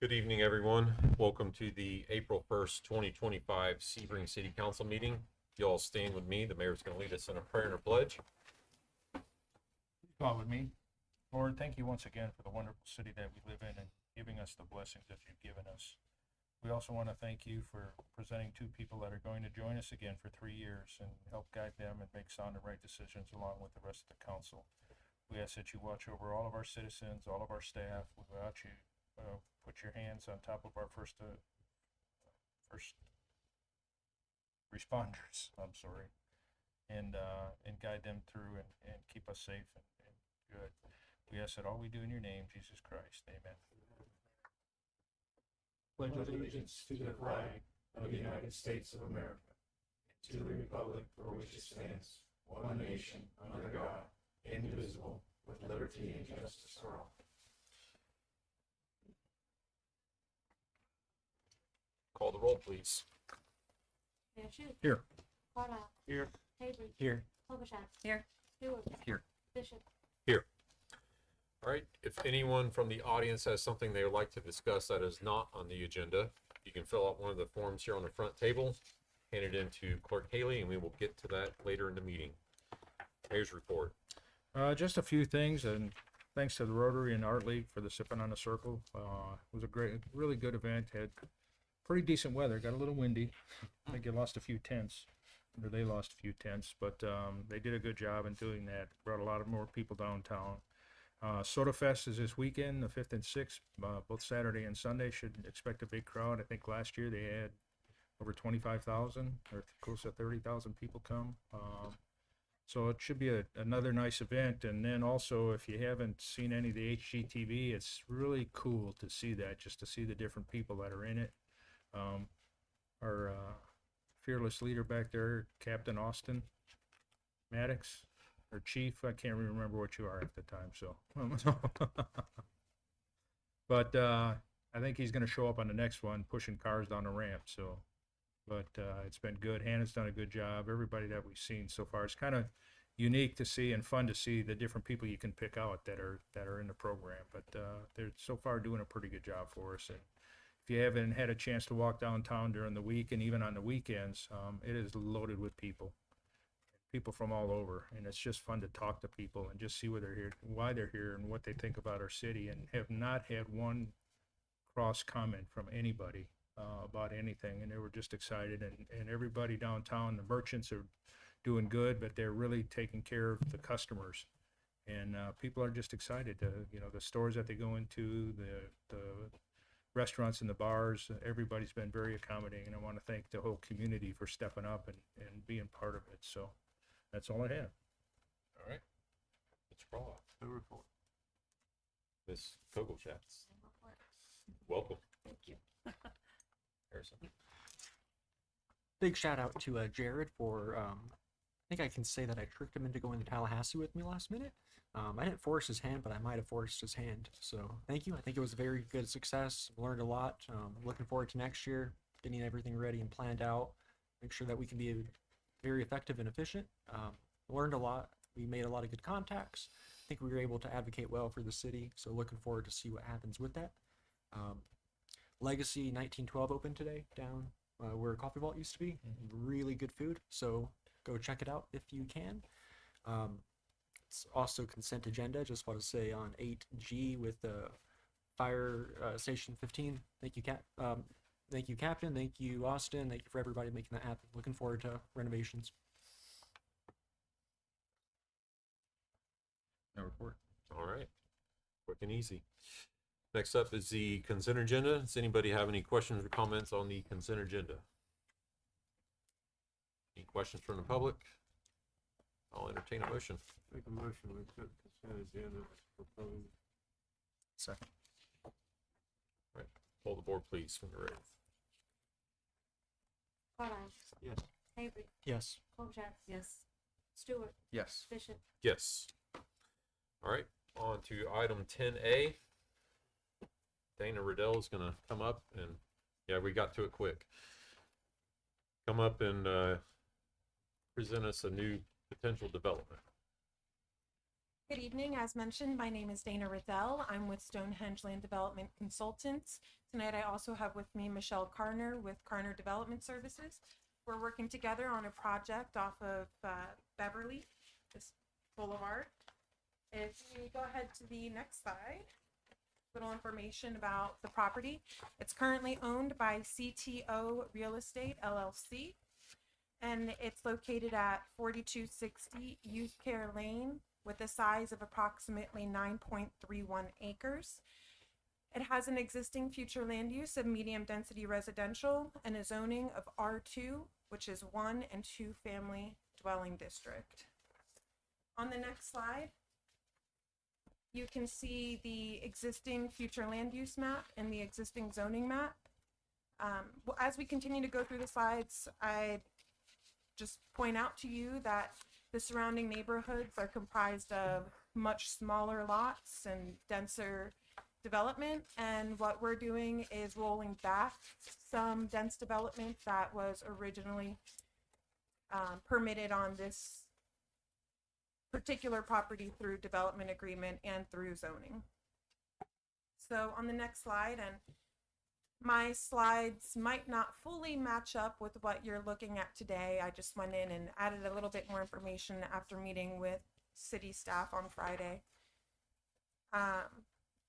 Good evening, everyone. Welcome to the April 1st, 2025 Sebring City Council meeting. If you all stand with me, the mayor's going to lead us in a prayer and a pledge. God with me. Lord, thank you once again for the wonderful city that we live in and giving us the blessings that you've given us. We also want to thank you for presenting two people that are going to join us again for 3 years and help guide them and make sound and right decisions along with the rest of the council. We ask that you watch over all of our citizens, all of our staff. We ask you put your hands on top of our first responders. I'm sorry, and guide them through and keep us safe and good. We ask that all we do in your name, Jesus Christ. Amen. Pledge allegiance to the flag of the United States of America, to the republic for which it stands, one nation, under God, indivisible, with liberty and justice for all. Call the roll, please. Mayor Shu. Here. Carlisle. Here. Avery. Here. Klobuchar. Here. Stewart. Here. Bishop. All right, if anyone from the audience has something they would like to discuss that is not on the agenda, you can fill out one of the forms here on the front table, hand it in to Clerk Haley, and we will get to that later in the meeting. Mayor's report. Just a few things, and thanks to the Rotary and Art League for the Sipping on the Circle. It was a really good event. Had pretty decent weather. Got a little windy. I think you lost a few tents, or they lost a few tents, but they did a good job in doing that. Brought a lot of more people downtown. Soda Fest is this weekend, the 5th and 6th, both Saturday and Sunday. Should expect a big crowd. I think last year they had over 25,000 or close to 30,000 people come. So it should be another nice event. And then also, if you haven't seen any of the HGTV, it's really cool to see that, just to see the different people that are in it. Our fearless leader back there, Captain Austin Maddox, or Chief, I can't really remember what you are at the time, so. But I think he's gonna show up on the next one, pushing cars down the ramp, so. But it's been good. Hannah's done a good job. Everybody that we've seen so far, it's kind of unique to see and fun to see the different people you can pick out that are in the program. But they're so far doing a pretty good job for us. And if you haven't had a chance to walk downtown during the week and even on the weekends, it is loaded with people from all over, and it's just fun to talk to people and just see where they're here, why they're here, and what they think about our city, and have not had one cross comment from anybody about anything, and they were just excited. And everybody downtown, the merchants are doing good, but they're really taking care of the customers, and people are just excited to, the stores that they go into, the restaurants and the bars, everybody's been very accommodating, and I want to thank the whole community for stepping up and being part of it. So that's all I have. All right. Mr. Carlisle. No report. Ms. Kogelschatz. Same report. Welcome. Thank you. Harrison. Big shout out to Jared for, I think I can say that I tricked him into going to Tallahassee with me last minute. I didn't force his hand, but I might have forced his hand. So thank you. I think it was a very good success. Learned a lot. Looking forward to next year, getting everything ready and planned out. Make sure that we can be very effective and efficient. Learned a lot. We made a lot of good contacts. I think we were able to advocate well for the city. So looking forward to see what happens with that. Legacy 1912 opened today down where Coffee Vault used to be. Really good food. So go check it out if you can. It's also consent agenda. Just want to say on 8G with Fire Station 15. Thank you, thank you, Captain. Thank you, Austin. Thank you for everybody making that happen. Looking forward to renovations. No report. All right. Quick and easy. Next up is the consent agenda. Does anybody have any questions or comments on the consent agenda? Any questions from the public? I'll entertain a motion. Make a motion to accept consent agenda as proposed. Second. Pull the board, please, when you're ready. Carlisle. Yes. Avery. Yes. Klobuchar. Yes. Stewart. Yes. Bishop. Yes. All right, on to item 10A. Dana Riddell is going to come up and, yeah, we got to it quick. Come up and present us a new potential development. Good evening. As mentioned, my name is Dana Riddell. I'm with Stonehenge Land Development Consultants. Tonight I also have with me Michelle Carner with Carner Development Services. We're working together on a project off of Beverly, this boulevard. If we go ahead to the next slide, little information about the property. It's currently owned by CTO Real Estate LLC, and it's located at 4260 Youth Care Lane with a size of approximately 9.31 acres. It has an existing future land use of medium density residential and a zoning of R2, which is 1 and 2 family dwelling district. On the next slide, you can see the existing future land use map and the existing zoning map. As we continue to go through the slides, I'd just point out to you that the surrounding neighborhoods are comprised of much smaller lots and denser development. And what we're doing is rolling back some dense development that was originally permitted on this particular property through development agreement and through zoning. So on the next slide, and my slides might not fully match up with what you're looking at today. I just went in and added a little bit more information after meeting with city staff on Friday.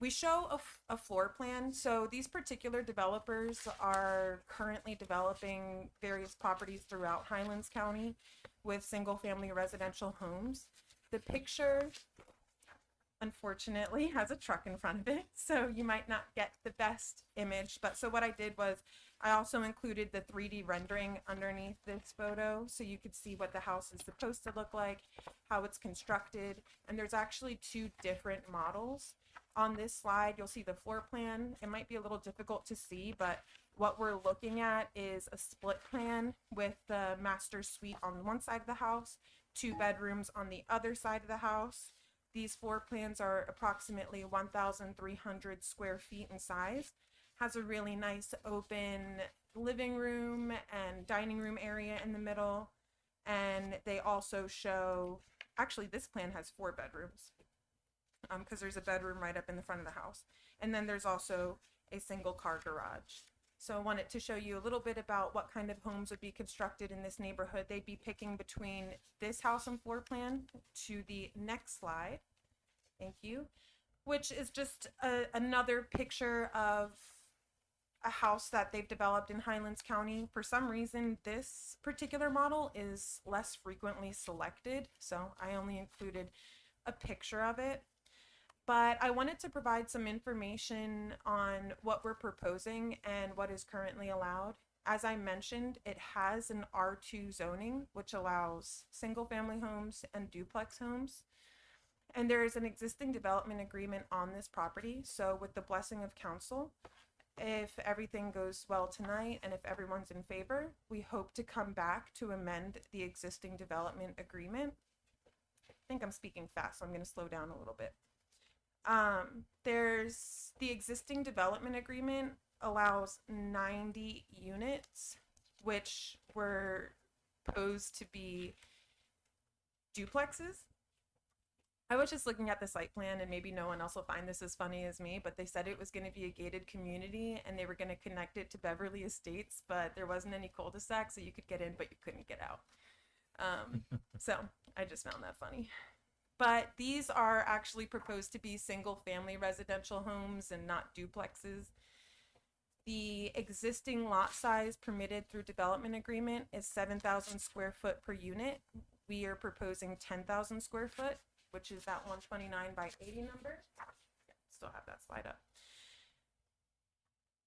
We show a floor plan. So these particular developers are currently developing various properties throughout Highlands County with single family residential homes. The picture, unfortunately, has a truck in front of it, so you might not get the best image. But so what I did was I also included the 3D rendering underneath this photo so you could see what the house is supposed to look like, how it's constructed, and there's actually 2 different models. On this slide, you'll see the floor plan. It might be a little difficult to see, but what we're looking at is a split plan with the master suite on one side of the house, 2 bedrooms on the other side of the house. These floor plans are approximately 1,300 square feet in size. Has a really nice open living room and dining room area in the middle. And they also show, actually this plan has 4 bedrooms because there's a bedroom right up in the front of the house. And then there's also a single car garage. So I wanted to show you a little bit about what kind of homes would be constructed in this neighborhood. They'd be picking between this house and floor plan to the next slide. Thank you. Which is just another picture of a house that they've developed in Highlands County. For some reason, this particular model is less frequently selected, so I only included a picture of it. But I wanted to provide some information on what we're proposing and what is currently allowed. As I mentioned, it has an R2 zoning, which allows single family homes and duplex homes. And there is an existing development agreement on this property. So with the blessing of council, if everything goes well tonight and if everyone's in favor, we hope to come back to amend the existing development agreement. I think I'm speaking fast, so I'm going to slow down a little bit. There's the existing development agreement allows 90 units, which were proposed to be duplexes. I was just looking at the site plan, and maybe no one else will find this as funny as me, but they said it was going to be a gated community and they were going to connect it to Beverly Estates, but there wasn't any cul-de-sac, so you could get in, but you couldn't get out. So I just found that funny. But these are actually proposed to be single family residential homes and not duplexes. The existing lot size permitted through development agreement is 7,000 square foot per unit. We are proposing 10,000 square foot, which is that 129 by 80 number. Still have that slide up.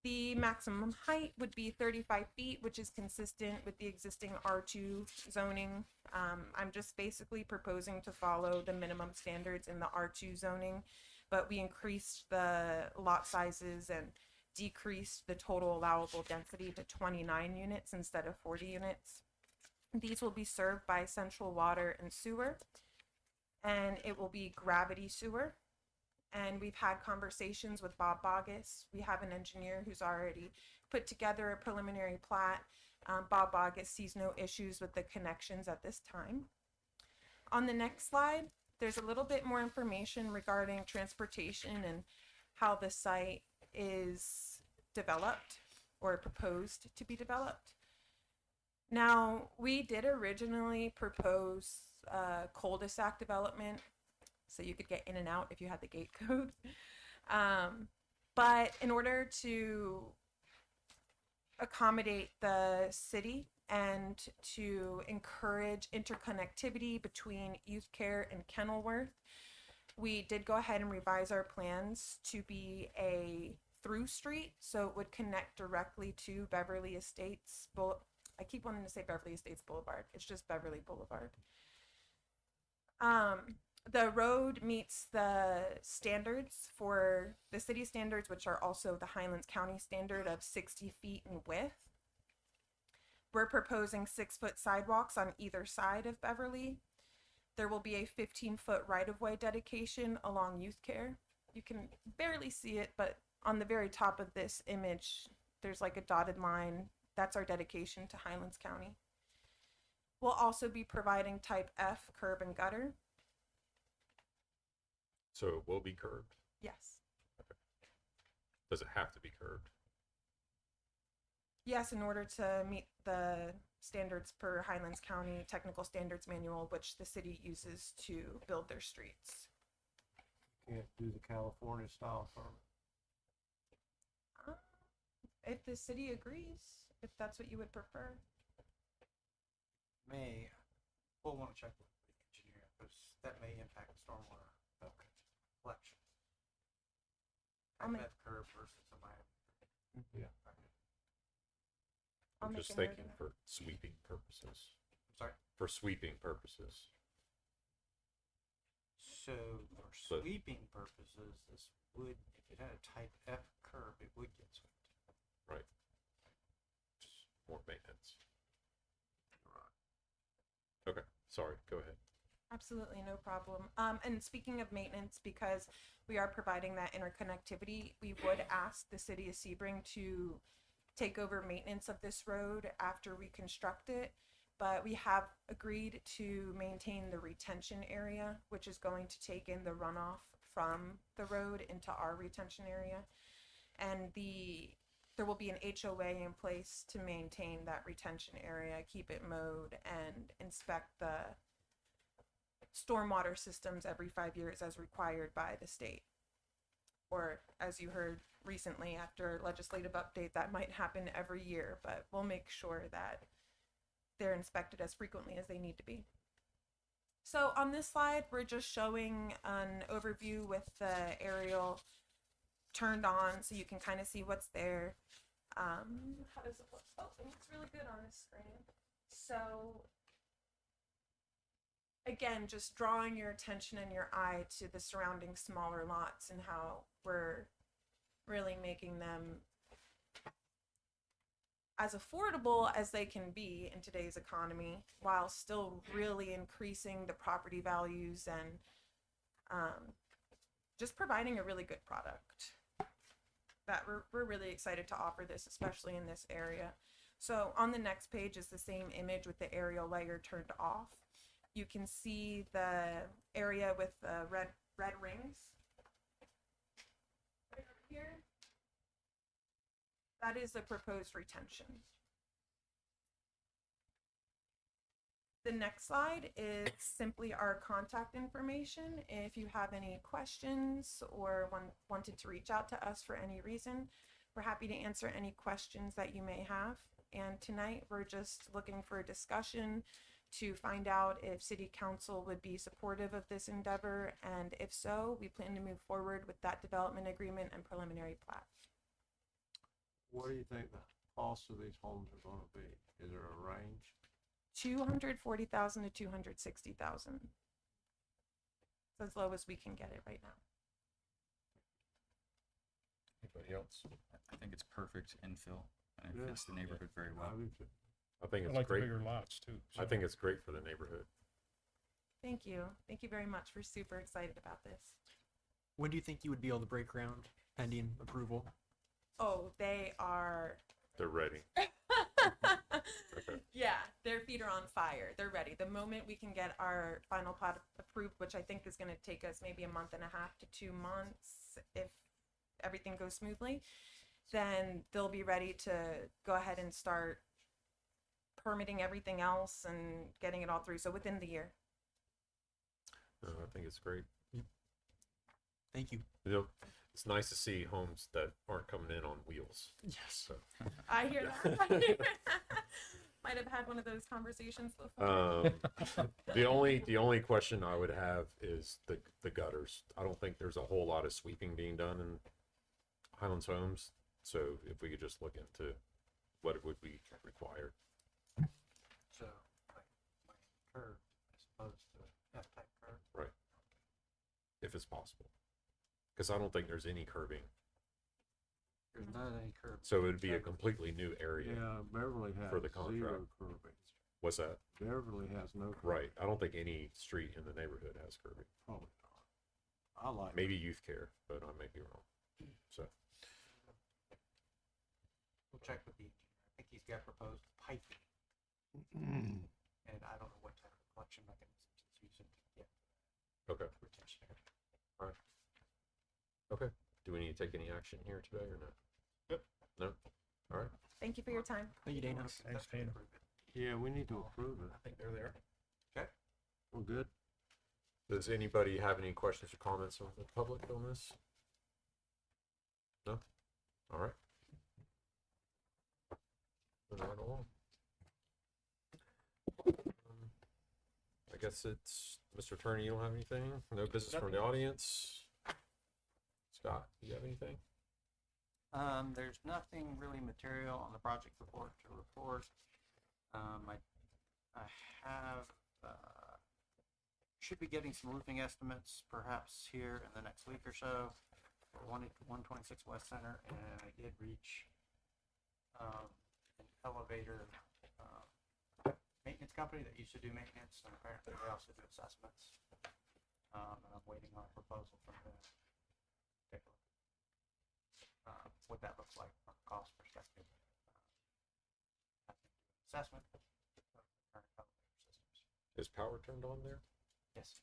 The maximum height would be 35 feet, which is consistent with the existing R2 zoning. I'm just basically proposing to follow the minimum standards in the R2 zoning, but we increased the lot sizes and decreased the total allowable density to 29 units instead of 40 units. These will be served by central water and sewer, and it will be gravity sewer. And we've had conversations with Bob Bogus. We have an engineer who's already put together a preliminary plat. Bob Bogus sees no issues with the connections at this time. On the next slide, there's a little bit more information regarding transportation and how the site is developed or proposed to be developed. Now, we did originally propose cul-de-sac development so you could get in and out if you had the gate code. But in order to accommodate the city and to encourage interconnectivity between Youth Care and Kenilworth, we did go ahead and revise our plans to be a through street, so it would connect directly to Beverly Estates. I keep wanting to say Beverly Estates Boulevard. It's just Beverly Boulevard. The road meets the standards for the city standards, which are also the Highlands County standard of 60 feet in width. We're proposing 6-foot sidewalks on either side of Beverly. There will be a 15-foot right-of-way dedication along Youth Care. You can barely see it, but on the very top of this image, there's like a dotted line. That's our dedication to Highlands County. We'll also be providing type F curb and gutter. So it will be curbed? Yes. Does it have to be curbed? Yes, in order to meet the standards per Highlands County Technical Standards Manual, which the city uses to build their streets. Can't do the California style permit. If the city agrees, if that's what you would prefer. We'll want to check with the engineer because that may impact stormwater collection. I'll make- Type F curb versus a minor. Yeah. I'll I'm make just a note of thinking that. for sweeping purposes. I'm sorry. For sweeping purposes. So for But- sweeping purposes, this would, if it had a type F curb, it would get swept. Right. Just more maintenance. Okay, sorry, go ahead. Absolutely, no problem. And speaking of maintenance, because we are providing that interconnectivity, we would ask the city of Sebring to take over maintenance of this road after we construct it. But we have agreed to maintain the retention area, which is going to take in the runoff from the road into our retention area. And there will be an HOA in place to maintain that retention area, keep it mowed, and inspect the stormwater systems every 5 years as required by the state. Or as you heard recently after a legislative update, that might happen every year, but we'll make sure that they're inspected as frequently as they need to be. So on this slide, we're just showing an overview with the aerial turned on so you can kind of see what's there. How does it look? Oh, it looks really good on this screen. So again, just drawing your attention and your eye to the surrounding smaller lots and how we're really making them as affordable as they can be in today's economy while still really increasing the property values and just providing a really good product. That we're really excited to offer this, especially in this area. So on the next page is the same image with the aerial layer turned off. You can see the area with the red rings right over here. That is the proposed retention. The next slide is simply our contact information. If you have any questions or wanted to reach out to us for any reason, we're happy to answer any questions that you may have. And tonight we're just looking for a discussion to find out if City Council would be supportive of this endeavor, and if so, we plan to move forward with that development agreement and preliminary plat. What do you think the cost of these homes are gonna be? Is there a range? 240,000 to 260,000. It's as low as we can get it right now. Anybody else? I think it's perfect infill and it Yeah. fits the neighborhood very well. I do too. I think I it's like the great. bigger lots too. I think it's great for the neighborhood. Thank you. Thank you very much. We're super excited about this. When do you think you would be able to break ground pending approval? Oh, they are. They're ready. Yeah, their feet are on fire. They're ready. The moment we can get our final plat approved, which I think is going to take us maybe a month and a half to 2 months if everything goes smoothly, then they'll be ready to go ahead and start permitting everything else and getting it all through. So within the year. I think it's great. Thank you. You know, it's nice to see homes that aren't coming in on wheels. Yes. So, I hear that. Might have had one of those conversations before. the only question I would have is the gutters. I don't think there's a whole lot of sweeping being done in Highlands Homes. So if we could just look into what it would be required. So, like curve as opposed to F-type curve. Right. If it's possible. Because I don't think there's any curbing. There's not any curve. So it would be a completely new area. Yeah, Beverly has For the zero contract. curbing. What's that? Beverly has no curbing. Right. I don't think any street in the neighborhood has curbing. Probably not. I like. Maybe youth care, but I may be wrong. So, We'll check with the engineer. I think he's got proposed piping, Mm. and I don't know what type of collection mechanisms he's using to get okay. retention area. Okay. Do we need to take any action here today or not? Yep. No? All right. Thank you for your time. Thank you, Dana. Thanks, Dana. Yeah, we need to approve it. I think they're there. Okay. We're good. Does anybody have any questions or comments from the public on this? No? All right. Moving right along. I guess it's, Mr. Attorney, you don't have anything? No business from the audience? Scott, do you have anything? There's nothing really material on the project report to report. I have, should be getting some roofing estimates perhaps here in the next week or so for 126 West Center, and I did reach an elevator maintenance company that used to do maintenance, and apparently they also do assessments. And I'm waiting on a proposal from them. Take a look. What that looks like from a cost perspective. Assessment of the current elevator systems. Is power turned on there? Yes,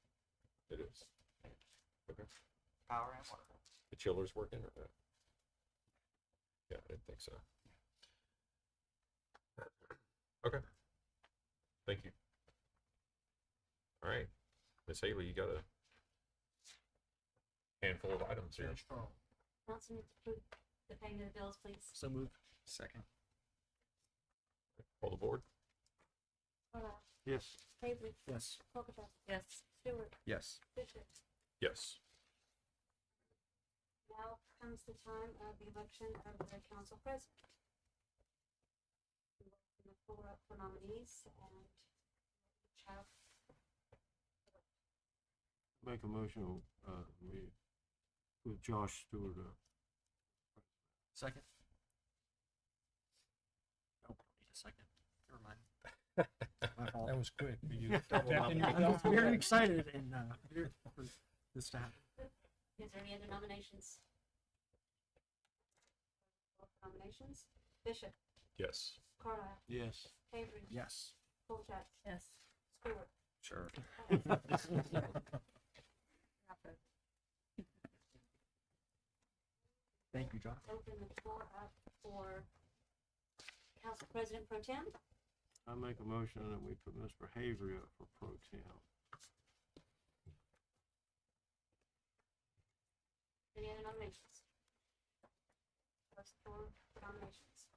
It is. Okay. power and water. The chiller's working or not? Yeah, I didn't think so. Okay. Thank you. All right. Miss Haley, you got a handful of items here. Council needs to approve the payment of bills, please. So moved. Second. Hold the board. Carlisle. Yes. Avery. Yes. Colcott. Yes. Stewart. Yes. Fisher. Yes. Now comes the time of the election of the council president. We will open the floor up for nominees and each have Make a motion, we put Josh Stewart up. Second. Oh, need a second. Never mind. My fault. That was quick. Were you I protecting was yourself? very excited and here for this to happen. Is there any other nominations? Nominations? Bishop, Yes. Carlisle, Yes. Avery, Yes. Colchat. Yes. Stewart. Sure. Thank you, John. Open the floor up for council president pro tem. I make a motion that we put Mr. Havery up for pro tem. Any other nominations? First four nominations.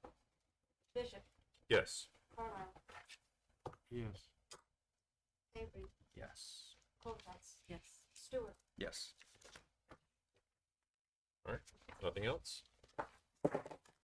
Bishop, Yes. Carlisle, Yes. Avery, Yes. Colchat. Yes. Stewart. Yes. All right. Nothing else?